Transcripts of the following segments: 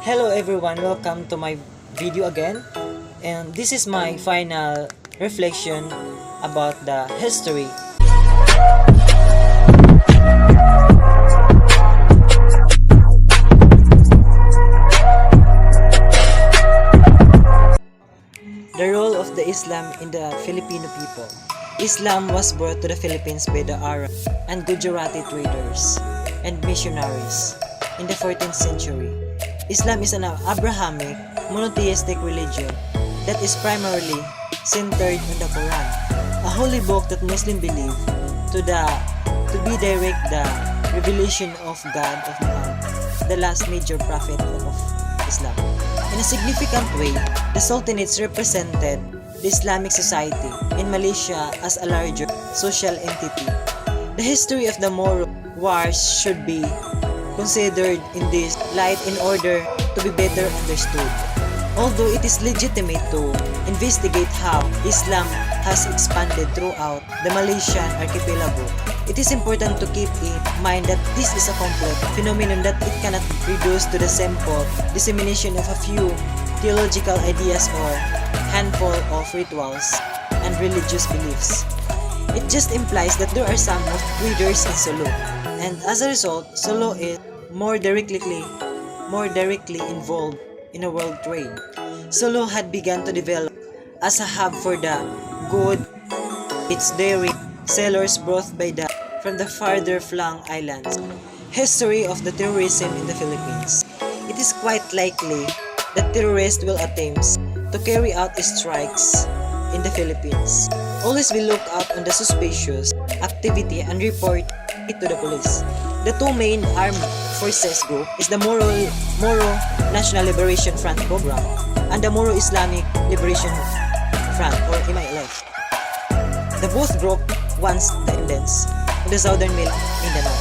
Hello everyone, welcome to my video again, and this is my final reflection about the history. The role of the Islam in the Filipino people. Islam was brought to the Philippines by the Arab and Gujarati traders and missionaries in the 14th century. Islam is an Abrahamic monotheistic religion that is primarily centered on the Quran, a holy book that Muslims believe to be direct the revelation of God of Muhammad, the last major prophet of Islam. In a significant way, the sultanates represented the Islamic society in Malaysia as a larger social entity. The history of the Moro Wars should be considered in this light in order to be better understood. Although it is legitimate to investigate how Islam has expanded throughout the Malaysian archipelago, it is important to keep in mind that this is a complex phenomenon that it cannot be reduced to the simple dissemination of a few theological ideas or handful of rituals and religious beliefs. It just implies that there are some of traders in Sulu, and as a result, Sulu is more directly involved in a world trade. Sulu had begun to develop as a hub for the good its dairy sellers brought from the farther flung islands. History of the terrorism in the Philippines. It is quite likely that terrorists will attempt to carry out strikes in the Philippines. Always be look out on the suspicious activity and report it to the police. The two main armed forces group is the Moro National Liberation Front program and the Moro Islamic Liberation Front or MILF. The both group wants the independence in the southern Mindanao.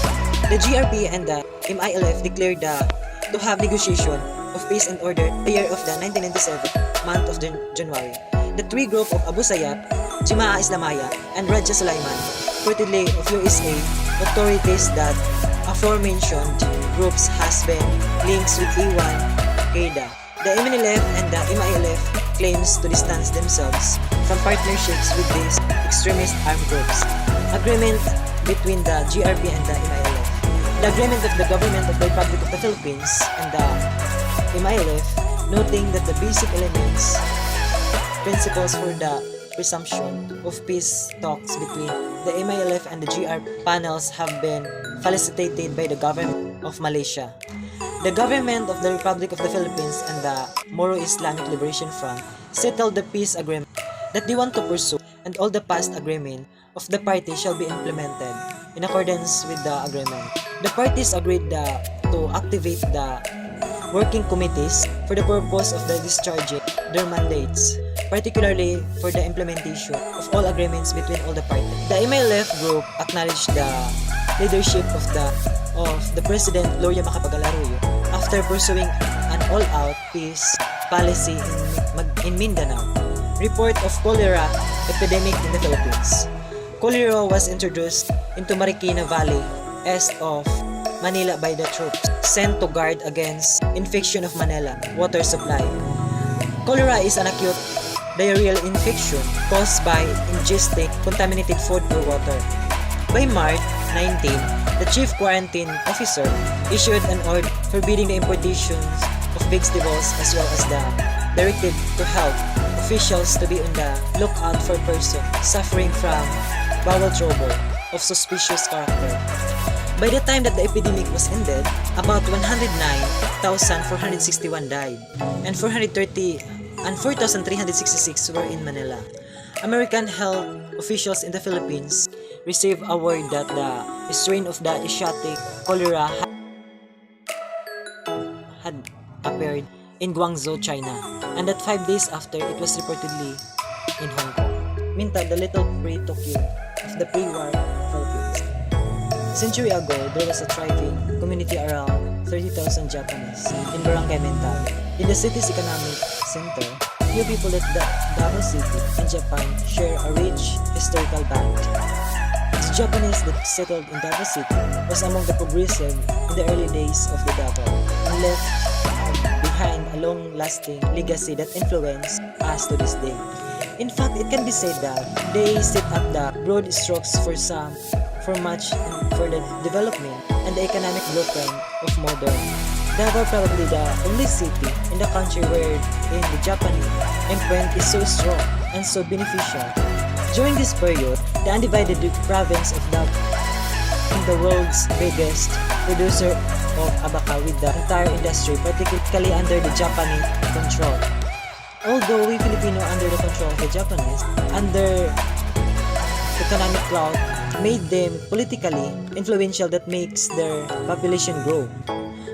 The GRP and the MILF declared to have negotiation of peace and order the year of the 1997 month of January. The three group of Abu Sayyaf, Jemaah Islamiyah, and Raja Sulaiman reportedly of USA authorities that aforementioned groups has been links with Iwan Qaeda. The MNLF and the MILF claims to distance themselves from partnerships with these extremist armed groups. Agreement between the GRP and the MILF. The agreement of the government of the Republic of the Philippines and the MILF, noting that the basic principles for the resumption of peace talks between the MILF and the GRP panels have been facilitated by the government of Malaysia. The government of the Republic of the Philippines and the Moro Islamic Liberation Front settled the peace agreement that they want to pursue, and all the past agreement of the parties shall be implemented in accordance with the agreement. The parties agreed to activate the working committees for the purpose of the discharging their mandates, particularly for the implementation of all agreements between all the parties. The MILF group acknowledged the leadership of the President Gloria Macapagal-Arroyo after pursuing an all-out peace policy in Mindanao. Report of cholera epidemic in the Philippines. Cholera was introduced into Marikina Valley east of Manila by the troops sent to guard against infection of Manila water supply. Cholera is an acute diarrheal infection caused by ingesting contaminated food or water. By March 19, the chief quarantine officer issued an order forbidding the importations of vegetables as well as the directive to health officials to be on the lookout for persons suffering from bowel trouble of suspicious character. By the time that the epidemic was ended, about 109,461 died, and 4,366 were in Manila. American health officials in the Philippines received a word that the strain of the Asiatic cholera had appeared in Guangzhou, China, and that 5 days after it was reportedly in Hong Kong. Meantime, the little pre-Tokyo of the pre-war Philippines. A century ago, there was a thriving community around 30,000 Japanese in Barangay Mental. In the city's economic center, few people at Davao City in Japan share a rich historical bond. The Japanese that settled in Davao City was among the progressive in the early days of the Davao and left long-lasting legacy that influence us to this day. In fact, it can be said that they set up the broad strokes for much for the development and the economic blueprint of modern. Davao probably the only city in the country where the Japanese imprint is so strong and so beneficial. During this period, the undivided province of Davao is the world's biggest producer of abaca, with the entire industry particularly under the Japanese control. Although we Filipino under the control of the Japanese, under economic clout made them politically influential that makes their population grow.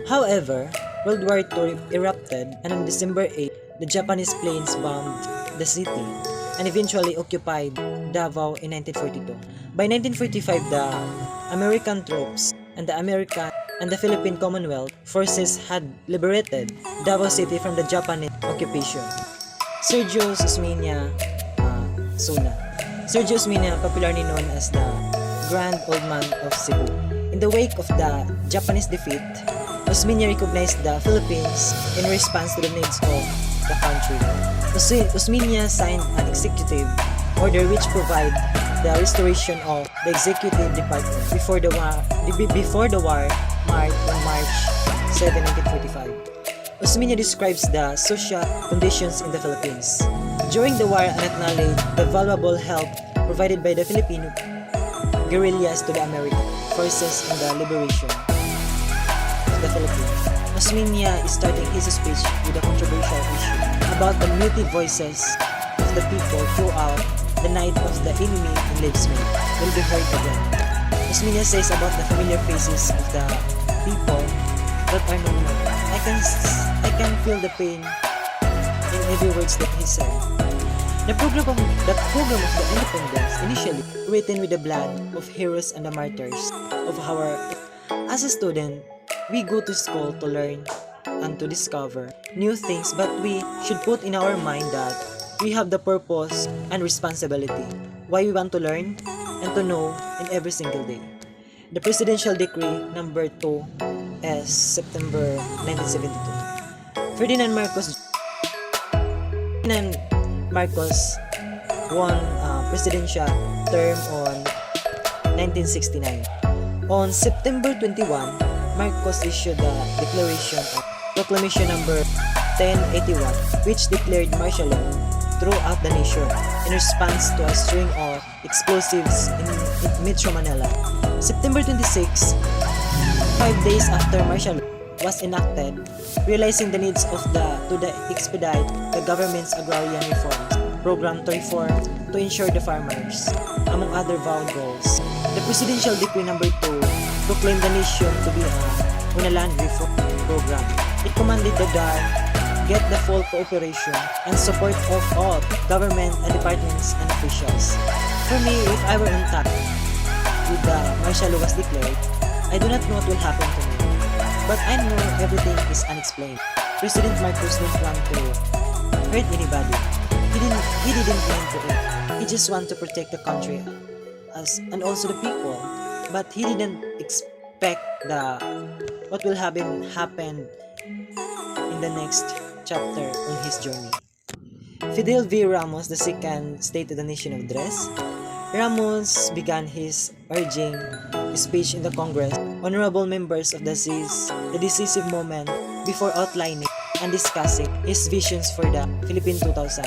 However, World War II erupted, and on December 8, the Japanese planes bombed the city and eventually occupied Davao in 1942. By 1945, the American troops and the Philippine Commonwealth forces had liberated Davao City from the Japanese occupation. Sergio Osmeña Suna. Sergio Osmeña, popularly known as the Grand Old Man of Cebu. In the wake of the Japanese defeat, Osmeña recognized the Philippines in response to the needs of the country. Osmeña signed an executive order which provided the restoration of the executive department before the war marked on March 7, 1945. Osmeña describes the social conditions in the Philippines during the war and acknowledged the valuable help provided by the Filipino guerrillas to the American forces in the liberation of the Philippines. Osmeña is starting his speech with a controversial issue about the muted voices of the people throughout the night of the enemy enslavement will be heard again. Osmeña says about the familiar faces of the people that are no more. I can feel the pain in every words that he said. The program of the independence initially written with the blood of heroes and the martyrs of our. As a student, we go to school to learn and to discover new things, but we should put in our mind that we have the purpose and responsibility why we want to learn and to know in every single day. The Presidential Decree number 2 is September 1972. Ferdinand Marcos won presidential term on 1969. On September 21, Marcos issued the Proclamation number 1081, which declared martial law throughout the nation in response to a string of explosives in Metro Manila. September 26, 5 days after martial law was enacted, realizing the needs of to expedite the government's agrarian reforms program to reform to ensure the farmers, among other vowed goals. The Presidential Decree number 2 proclaimed the nation to be on a land reform program. It commanded the DAR get the full cooperation and support of all government and departments and officials. For me, if I were on top with the martial law was declared, I do not know what will happen to me. But I know everything is unexplained. President Marcos didn't want to hurt anybody. He didn't plan to it. He just wanted to protect the country and also the people. But he didn't expect what will happen in the next chapter on his journey. Fidel V. Ramos II State of the Nation Address. Ramos began his urging speech in the Congress, honorable members of the decisive moment before outlining and discussing his visions for the Philippine 2000,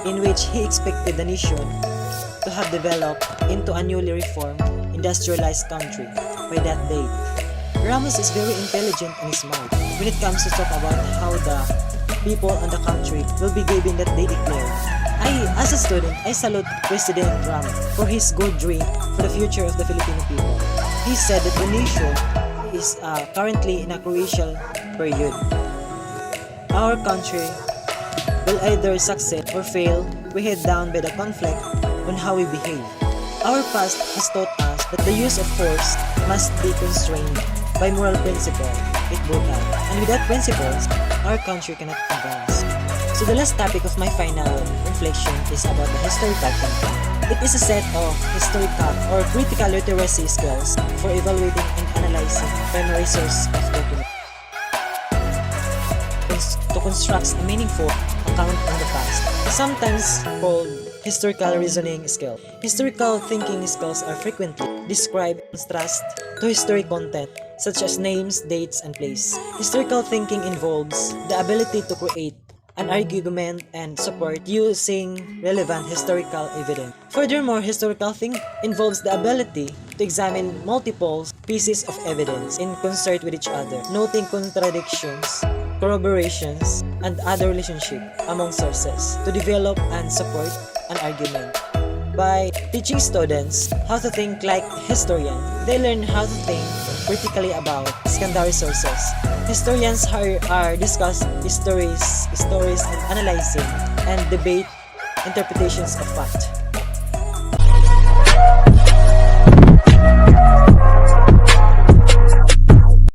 in which he expected the nation to have developed into a newly reformed, industrialized country by that date. Ramos is very intelligent and smart when it comes to talk about how the people and the country will be given that they declare. As a student, I salute President Ramos for his good dream for the future of the Filipino people. He said that the nation is currently in a crucial period. Our country will either succeed or fail, weighed down by the conflict on how we behave. Our past has taught us that the use of force must be constrained by moral principle, it brought out. And without principles, our country cannot advance. So the last topic of my final reflection is about the historical content. It is a set of historical or critical literacy skills for evaluating and analyzing primary source of documents to constructs a meaningful account of the past, sometimes called historical reasoning skill. Historical thinking skills are frequently described in contrast to historic content, such as names, dates, and place. Historical thinking involves the ability to create an argument and support using relevant historical evidence. Furthermore, historical thinking involves the ability to examine multiple pieces of evidence in concert with each other, noting contradictions, corroborations, and other relationships among sources to develop and support an argument. By teaching students how to think like historians, they learn how to think critically about secondary sources. Historians are discuss stories and analyzing and debate interpretations of fact.